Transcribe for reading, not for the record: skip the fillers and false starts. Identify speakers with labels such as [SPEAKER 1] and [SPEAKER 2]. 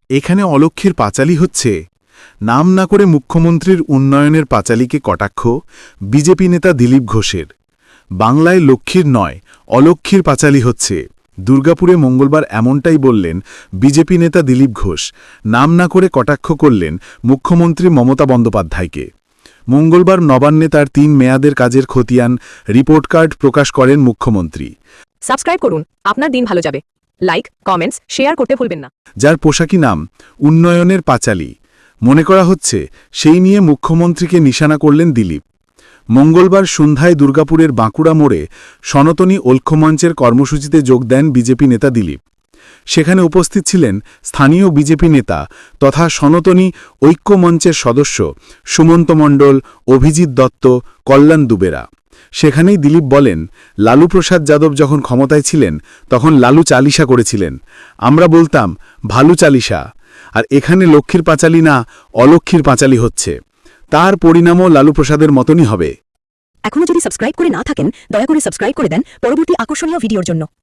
[SPEAKER 1] এখানে অলক্ষ্যের পাঁচালী হচ্ছে নাম না করে মুখ্যমন্ত্রীর উন্নয়নের পাঁচালীকে কটাক্ষ বিজেপি নেতা দিলীপ ঘোষের। বাংলায় লক্ষ্মীর নয় অলক্ষ্মীর পাঁচালী হচ্ছে। দুর্গাপুরে মঙ্গলবার এমনটাই বললেন বিজেপি নেতা দিলীপ ঘোষ। নাম না করে কটাক্ষ করলেন মুখ্যমন্ত্রী মমতা বন্দ্যোপাধ্যায়কে। মঙ্গলবার নবান্নে তার ৩ মেয়াদের কাজের খতিয়ান রিপোর্ট কার্ড প্রকাশ করেন মুখ্যমন্ত্রী।
[SPEAKER 2] সাবস্ক্রাইব করুন, আপনার দিন ভালো যাবে। লাইক, কমেন্টস, শেয়ার করতে ভুলবেন না।
[SPEAKER 1] যার পোশাকি নাম উন্নয়নের পাঁচালী। মনে করা হচ্ছে সেই নিয়ে মুখ্যমন্ত্রীকে নিশানা করলেন দিলীপ। মঙ্গলবার সন্ধ্যায় দুর্গাপুরের বাঁকুড়া মোড়ে সনাতনী ঐক্যমঞ্চের কর্মসূচিতে যোগ দেন বিজেপি নেতা দিলীপ। সেখানে উপস্থিত ছিলেন স্থানীয় বিজেপি নেতা তথা সনাতনী ঐক্যমঞ্চের সদস্য সুমন্ত মণ্ডল, অভিজিৎ দত্ত, কল্যাণ দুবেরা। সেখানেই দিলীপ বলেন, লালু প্রসাদ যাদব যখন ক্ষমতায় ছিলেন তখন লালু চালিসা করেছিলেন, আমরা বলতাম ভালু চালিসা। আর এখানে লক্ষ্মীর পাঁচালী না অলক্ষ্মীর পাঁচালী হচ্ছে। তার পরিণামও লালু প্রসাদের মতনই হবে।
[SPEAKER 2] এখনো যদি সাবস্ক্রাইব করে না থাকেন, দয়া করে সাবস্ক্রাইব করে দেন পরবর্তী আকর্ষণীয় ভিডিওর জন্য।